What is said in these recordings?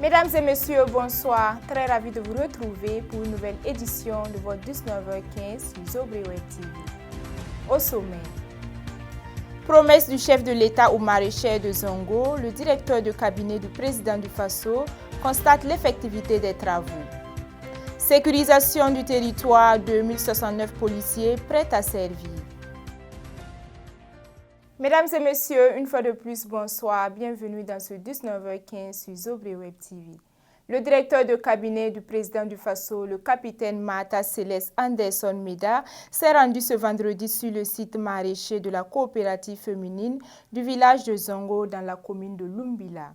Mesdames et messieurs, bonsoir. Très ravi de vous retrouver pour une nouvelle édition de votre 19h15 sur Zobré Web TV. Au sommet, promesse du chef de l'État au maraîcher de Zongo, le directeur de cabinet du président du Faso constate l'effectivité des travaux. Sécurisation du territoire, 2069 policiers prêts à servir. Mesdames et messieurs, une fois de plus, bonsoir. Bienvenue dans ce 19h15 sur Zobré Web TV. Le directeur de cabinet du président du Faso, le capitaine Mata Céleste Anderson Meda, s'est rendu ce vendredi sur le site maraîcher de la coopérative féminine du village de Zongo dans la commune de Lumbila.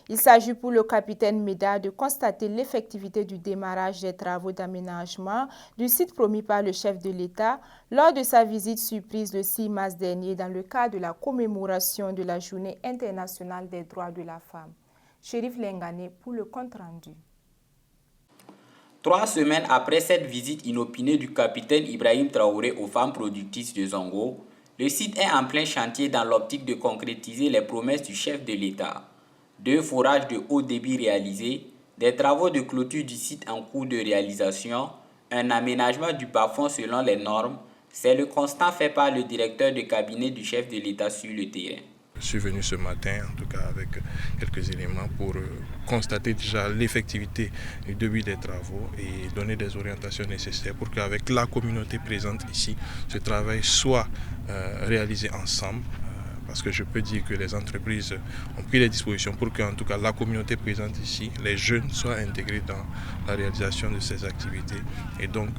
Il s'agit pour le capitaine Meda de constater l'effectivité du démarrage des travaux d'aménagement du site promis par le chef de l'État lors de sa visite surprise le 6 mars dernier dans le cadre de la commémoration de la Journée internationale des droits de la femme. Chérif Lengane pour le compte-rendu. 3 semaines après cette visite inopinée du capitaine Ibrahim Traoré aux femmes productrices de Zongo, le site est en plein chantier dans l'optique de concrétiser les promesses du chef de l'État. 2 forages de haut débit réalisés, des travaux de clôture du site en cours de réalisation, un aménagement du bas-fond selon les normes, c'est le constat fait par le directeur de cabinet du chef de l'État sur le terrain. Je suis venu ce matin, en tout cas avec quelques éléments pour constater déjà l'effectivité du début des travaux et donner des orientations nécessaires pour qu'avec la communauté présente ici, ce travail soit réalisé ensemble. Parce que je peux dire que les entreprises ont pris les dispositions pour que, en tout cas, la communauté présente ici, les jeunes, soient intégrés dans la réalisation de ces activités et donc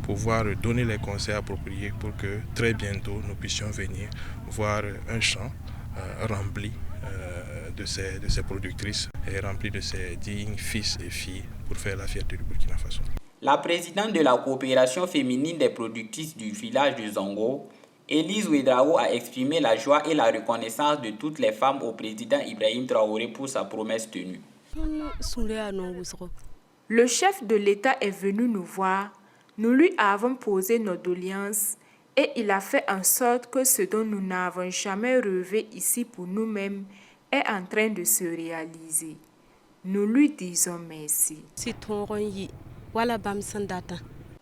pouvoir donner les conseils appropriés pour que très bientôt nous puissions venir voir un champ rempli de ces productrices et rempli de ces dignes fils et filles pour faire la fierté du Burkina Faso. La présidente de la coopération féminine des productrices du village de Zongo, Élise Ouedraogo, a exprimé la joie et la reconnaissance de toutes les femmes au président Ibrahim Traoré pour sa promesse tenue. Le chef de l'État est venu nous voir, nous lui avons posé nos doléances et il a fait en sorte que ce dont nous n'avons jamais rêvé ici pour nous-mêmes est en train de se réaliser. Nous lui disons merci.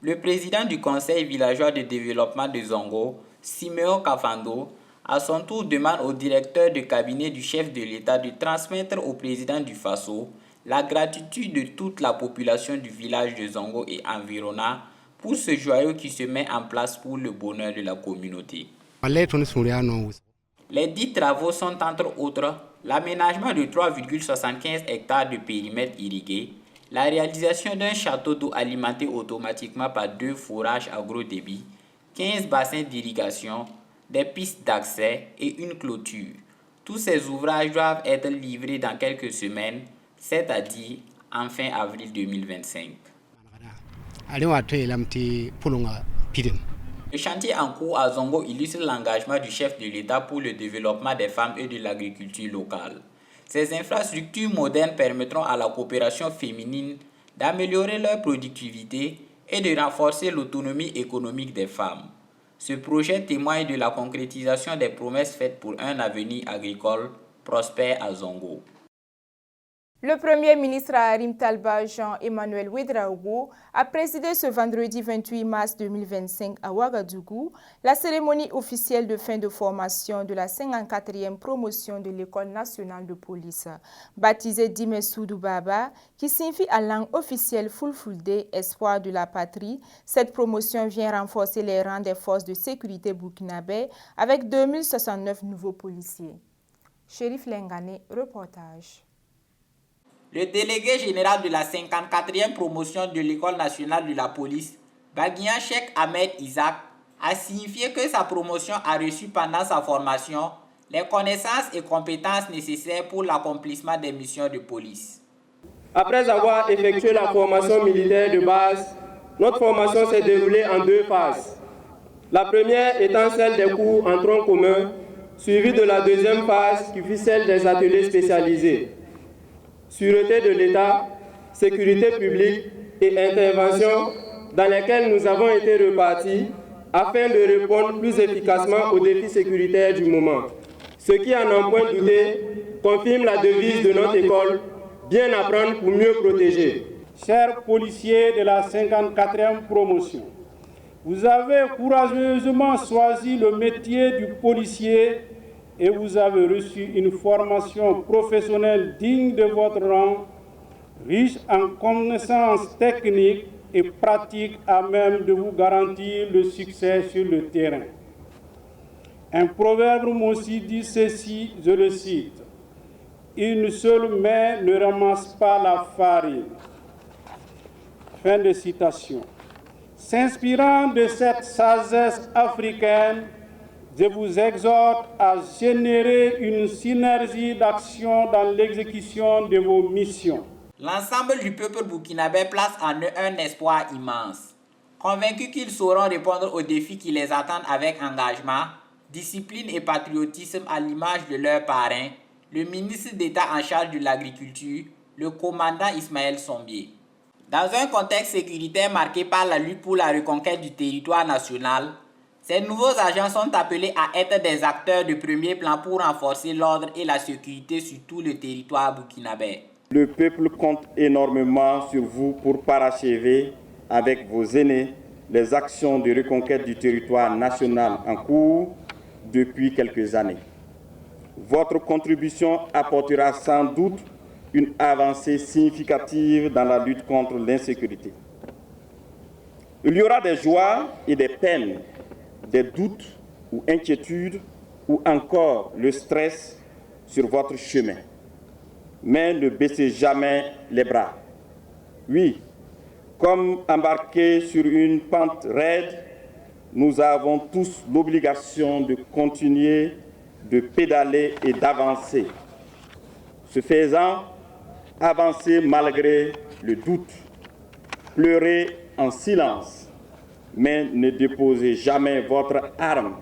Le président du conseil villageois de développement de Zongo, Siméon Kafando, à son tour demande au directeur de cabinet du chef de l'État de transmettre au président du Faso la gratitude de toute la population du village de Zongo et environnant pour ce joyau qui se met en place pour le bonheur de la communauté. Les 10 travaux sont entre autres l'aménagement de 3,75 hectares de périmètre irrigué, la réalisation d'un château d'eau alimenté automatiquement par 2 forages à gros débit, 15 bassins d'irrigation, des pistes d'accès et une clôture. Tous ces ouvrages doivent être livrés dans quelques semaines, c'est-à-dire en fin avril 2025. Le chantier en cours à Zongo illustre l'engagement du chef de l'État pour le développement des femmes et de l'agriculture locale. Ces infrastructures modernes permettront à la coopération féminine d'améliorer leur productivité et de renforcer l'autonomie économique des femmes. Ce projet témoigne de la concrétisation des promesses faites pour un avenir agricole prospère à Zongo. Le Premier ministre Harim Talba Jean-Emmanuel Ouedraogo a présidé ce vendredi 28 mars 2025 à Ouagadougou la cérémonie officielle de fin de formation de la 54e promotion de l'École nationale de police, baptisée Dime Soudou Baba, qui signifie en langue officielle Fulfulde, espoir de la patrie. Cette promotion vient renforcer les rangs des forces de sécurité burkinabè avec 2069 nouveaux policiers. Chérif Lengane, reportage. Le délégué général de la 54e promotion de l'École nationale de la police, Baguian Cheikh Ahmed Isaac, a signifié que sa promotion a reçu pendant sa formation les connaissances et compétences nécessaires pour l'accomplissement des missions de police. Après avoir effectué la formation militaire de base, notre formation s'est déroulée en 2 phases. La première étant celle des cours en tronc commun, suivie de la deuxième phase qui fut celle des ateliers spécialisés. Sûreté de l'État, sécurité publique et intervention dans lesquelles nous avons été repartis afin de répondre plus efficacement aux défis sécuritaires du moment. Ce qui, à n'en point douter, confirme la devise de notre école, bien apprendre pour mieux protéger. Chers policiers de la 54e promotion, vous avez courageusement choisi le métier du policier et vous avez reçu une formation professionnelle digne de votre rang, riche en connaissances techniques et pratiques à même de vous garantir le succès sur le terrain. Un proverbe aussi dit ceci, je le cite, « Une seule main ne ramasse pas la farine ». Fin de citation. S'inspirant de cette sagesse africaine, je vous exhorte à générer une synergie d'action dans l'exécution de vos missions. L'ensemble du peuple burkinabé place en eux un espoir immense. Convaincus qu'ils sauront répondre aux défis qui les attendent avec engagement, discipline et patriotisme à l'image de leur parrain, le ministre d'État en charge de l'agriculture, le commandant Ismaël Sombier. Dans un contexte sécuritaire marqué par la lutte pour la reconquête du territoire national, ces nouveaux agents sont appelés à être des acteurs de premier plan pour renforcer l'ordre et la sécurité sur tout le territoire burkinabé. Le peuple compte énormément sur vous pour parachever avec vos aînés les actions de reconquête du territoire national en cours depuis quelques années. Votre contribution apportera sans doute une avancée significative dans la lutte contre l'insécurité. Il y aura des joies et des peines, des doutes ou inquiétudes ou encore le stress sur votre chemin. Mais ne baissez jamais les bras. Oui, comme embarqués sur une pente raide, nous avons tous l'obligation de continuer de pédaler et d'avancer. Ce faisant, avancez malgré le doute, pleurez en silence, mais ne déposez jamais votre arme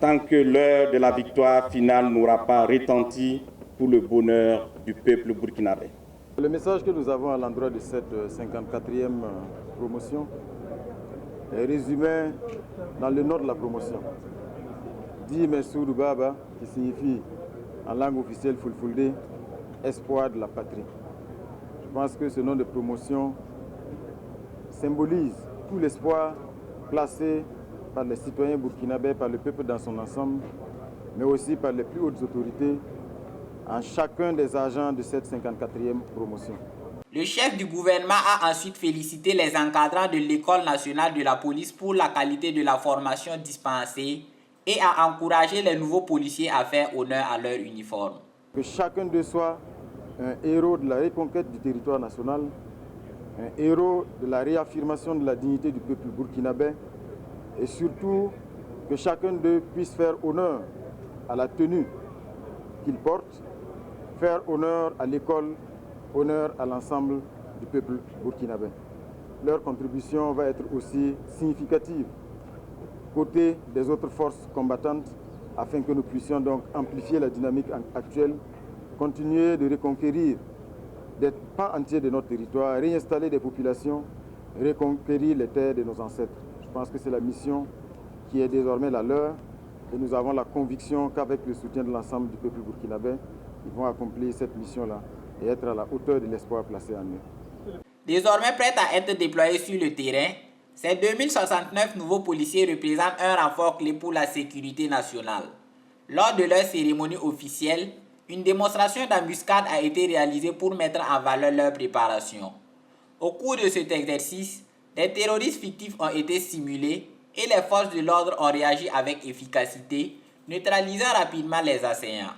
tant que l'heure de la victoire finale n'aura pas retenti pour le bonheur du peuple burkinabé. Le message que nous avons à l'endroit de cette 54e promotion est résumé dans le nom de la promotion. Di Messoudou Baba, qui signifie en langue officielle Fulfulde, espoir de la patrie. Je pense que ce nom de promotion symbolise tout l'espoir placé par les citoyens burkinabés, par le peuple dans son ensemble, mais aussi par les plus hautes autorités en chacun des agents de cette 54e promotion. Le chef du gouvernement a ensuite félicité les encadrants de l'École nationale de la police pour la qualité de la formation dispensée et a encouragé les nouveaux policiers à faire honneur à leur uniforme. Que chacun d'eux soit un héros de la reconquête du territoire national, un héros de la réaffirmation de la dignité du peuple burkinabé et surtout que chacun d'eux puisse faire honneur à la tenue qu'il porte, faire honneur à l'école, honneur à l'ensemble du peuple burkinabé. Leur contribution va être aussi significative côté des autres forces combattantes afin que nous puissions donc amplifier la dynamique actuelle, continuer de reconquérir des pans entiers de notre territoire, réinstaller des populations, reconquérir les terres de nos ancêtres. Je pense que c'est la mission qui est désormais la leur et nous avons la conviction qu'avec le soutien de l'ensemble du peuple burkinabé, ils vont accomplir cette mission-là et être à la hauteur de l'espoir placé en eux. Désormais prêts à être déployés sur le terrain, ces 2069 nouveaux policiers représentent un renfort clé pour la sécurité nationale. Lors de leur cérémonie officielle, une démonstration d'embuscade a été réalisée pour mettre en valeur leur préparation. Au cours de cet exercice, des terroristes fictifs ont été simulés et les forces de l'ordre ont réagi avec efficacité, neutralisant rapidement les assaillants.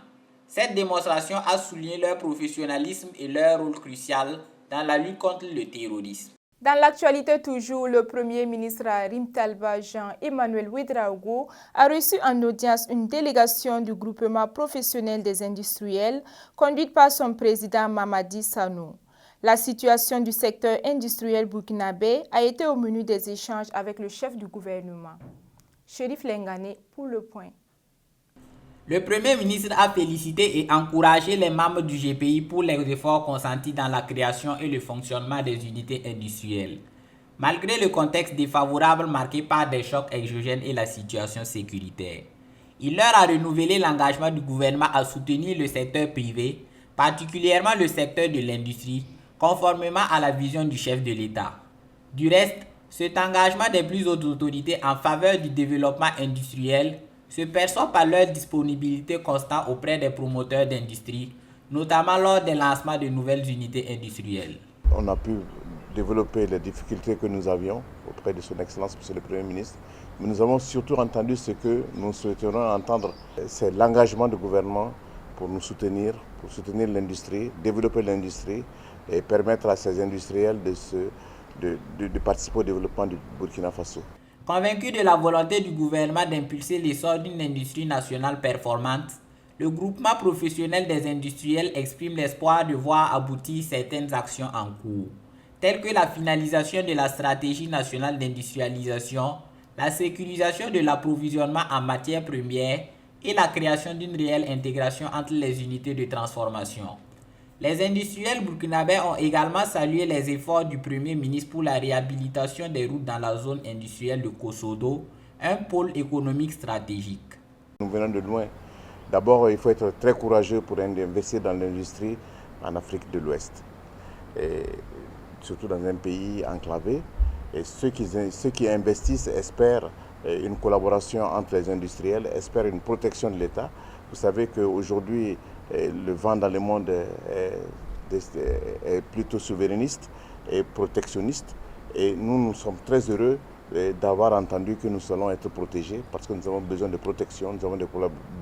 Cette démonstration a souligné leur professionnalisme et leur rôle crucial dans la lutte contre le terrorisme. Dans l'actualité toujours, le Premier ministre Rim Talba Jean-Emmanuel Ouédraogo a reçu en audience une délégation du groupement professionnel des industriels conduite par son président Mamadi Sanou. La situation du secteur industriel burkinabé a été au menu des échanges avec le chef du gouvernement. Chérif Lengane pour le point. Le Premier ministre a félicité et encouragé les membres du GPI pour les efforts consentis dans la création et le fonctionnement des unités industrielles. Malgré le contexte défavorable marqué par des chocs exogènes et la situation sécuritaire, il leur a renouvelé l'engagement du gouvernement à soutenir le secteur privé particulièrement le secteur de l'industrie, conformément à la vision du chef de l'État. Du reste, cet engagement des plus hautes autorités en faveur du développement industriel se perçoit par leur disponibilité constante auprès des promoteurs d'industrie, notamment lors des lancements de nouvelles unités industrielles. On a pu développer les difficultés que nous avions auprès de son Excellence, Monsieur le Premier ministre. Mais nous avons surtout entendu ce que nous souhaiterions entendre, c'est l'engagement du gouvernement pour nous soutenir, pour soutenir l'industrie, développer l'industrie et permettre à ces industriels de participer au développement du Burkina Faso. Convaincu de la volonté du gouvernement d'impulser l'essor d'une industrie nationale performante, le groupement professionnel des industriels exprime l'espoir de voir aboutir certaines actions en cours, telles que la finalisation de la stratégie nationale d'industrialisation, la sécurisation de l'approvisionnement en matières premières et la création d'une réelle intégration entre les unités de transformation. Les industriels burkinabés ont également salué les efforts du Premier ministre pour la réhabilitation des routes dans la zone industrielle de Kosodo, un pôle économique stratégique. Nous venons de loin. D'abord, il faut être très courageux pour investir dans l'industrie en Afrique de l'Ouest, et surtout dans un pays enclavé. Et ceux qui investissent espèrent une collaboration entre les industriels, espèrent une protection de l'État. Vous savez qu'aujourd'hui, le vent dans le monde est plutôt souverainiste et protectionniste. Et nous sommes très heureux d'avoir entendu que nous allons être protégés parce que nous avons besoin de protection, nous avons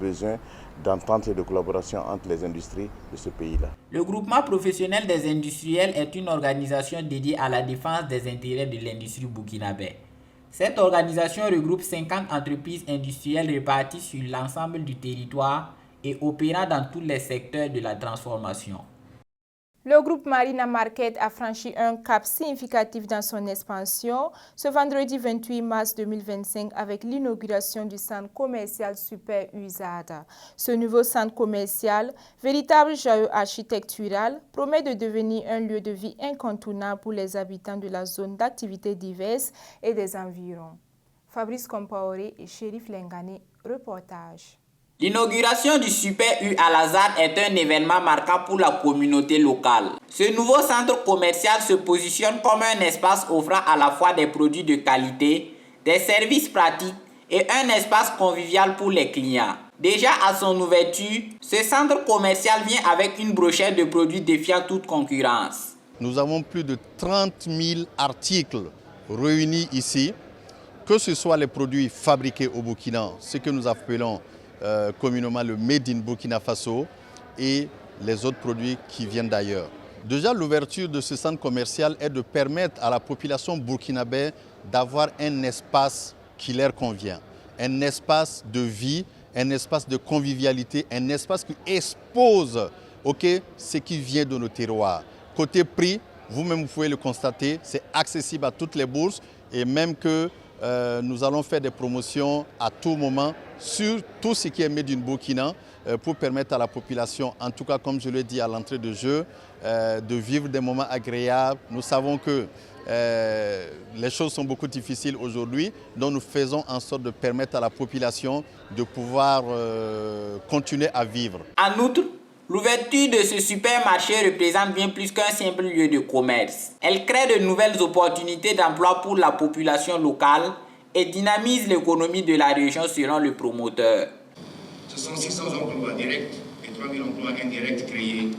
besoin d'entente et de collaboration entre les industries de ce pays-là. Le groupement professionnel des industriels est une organisation dédiée à la défense des intérêts de l'industrie burkinabé. Cette organisation regroupe 50 entreprises industrielles réparties sur l'ensemble du territoire et opérant dans tous les secteurs de la transformation. Le groupe Marina Market a franchi un cap significatif dans son expansion ce vendredi 28 mars 2025 avec l'inauguration du centre commercial Super UZADA. Ce nouveau centre commercial, véritable joyau architectural, promet de devenir un lieu de vie incontournable pour les habitants de la zone d'activités diverses et des environs. Fabrice Compaoré et Chérif Lengane, reportage. L'inauguration du Super U Al-Azhar est un événement marquant pour la communauté locale. Ce nouveau centre commercial se positionne comme un espace offrant à la fois des produits de qualité, des services pratiques et un espace convivial pour les clients. Déjà à son ouverture, ce centre commercial vient avec une brochette de produits défiant toute concurrence. Nous avons plus de 30 000 articles réunis ici, que ce soit les produits fabriqués au Burkina, ce que nous appelons communément le Made in Burkina Faso et les autres produits qui viennent d'ailleurs. Déjà, l'ouverture de ce centre commercial est de permettre à la population burkinabé d'avoir un espace qui leur convient, un espace de vie, un espace de convivialité, un espace qui expose ce qui vient de nos terroirs. Côté prix, vous-même vous pouvez le constater, c'est accessible à toutes les bourses et même que nous allons faire des promotions à tout moment sur tout ce qui est made in Burkina pour permettre à la population, en tout cas comme je l'ai dit à l'entrée de jeu, de vivre des moments agréables. Nous savons que les choses sont beaucoup difficiles aujourd'hui, donc nous faisons en sorte de permettre à la population de pouvoir continuer à vivre. En outre, l'ouverture de ce supermarché représente bien plus qu'un simple lieu de commerce. Elle crée de nouvelles opportunités d'emploi pour la population locale et dynamise l'économie de la région selon le promoteur. Ce sont 600 emplois directs et 3000 emplois indirects créés.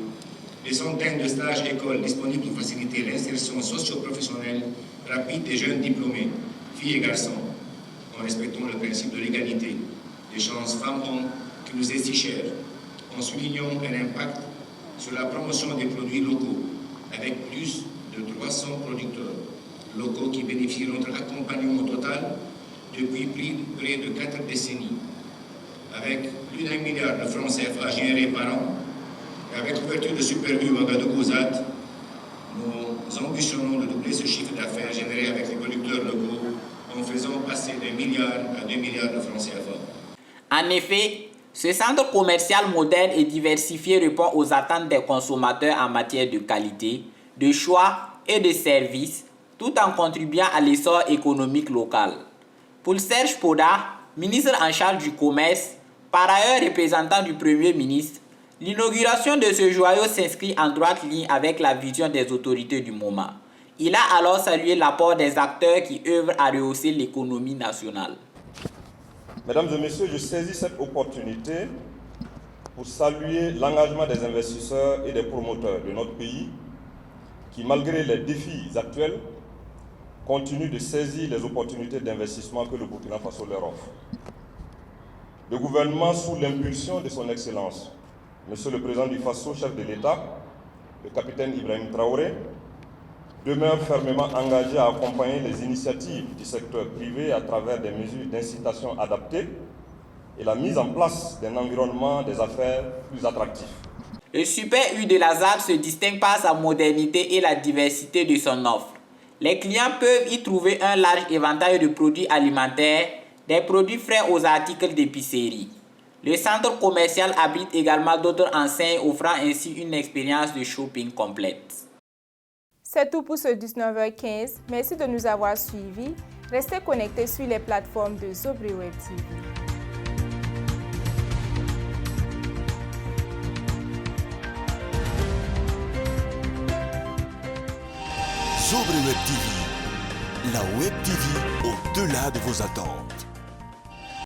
Des centaines de stages écoles disponibles pour faciliter l'insertion socio-professionnelle rapide des jeunes diplômés, filles et garçons, en respectant le principe de l'égalité des chances femmes-hommes qui nous est si cher, en soulignant un impact sur la promotion des produits locaux, avec plus de 300 producteurs locaux qui bénéficient de notre accompagnement total depuis près de 4 décennies, avec plus d'1 milliard de francs CFA générés par an, et avec l'ouverture de Super U Ouagadougou-ZAD, nous ambitionnons de doubler ce chiffre d'affaires généré avec les producteurs locaux en faisant passer de 1 milliard à 2 milliards de francs CFA. En effet, ce centre commercial moderne et diversifié répond aux attentes des consommateurs en matière de qualité, de choix et de services, tout en contribuant à l'essor économique local. Pour Serge Poda, ministre en charge du commerce, par ailleurs représentant du Premier ministre, L'inauguration de ce joyau s'inscrit en droite ligne avec la vision des autorités du moment. Il a alors salué l'apport des acteurs qui œuvrent à rehausser l'économie nationale. Mesdames et messieurs, je saisis cette opportunité pour saluer l'engagement des investisseurs et des promoteurs de notre pays qui, malgré les défis actuels, continuent de saisir les opportunités d'investissement que le Burkina Faso leur offre. Le gouvernement, sous l'impulsion de son Excellence, Monsieur le Président du Faso, chef de l'État, le capitaine Ibrahim Traoré, demeure fermement engagé à accompagner les initiatives du secteur privé à travers des mesures d'incitation adaptées et la mise en place d'un environnement des affaires plus attractif. Le Super U de la ZAD se distingue par sa modernité et la diversité de son offre. Les clients peuvent y trouver un large éventail de produits alimentaires, des produits frais aux articles d'épicerie. Le centre commercial abrite également d'autres enseignes offrant ainsi une expérience de shopping complète. C'est tout pour ce 19h15. Merci de nous avoir suivis. Restez connectés sur les plateformes de Zobré Web TV. Zobré Web TV, la Web TV au-delà de vos attentes.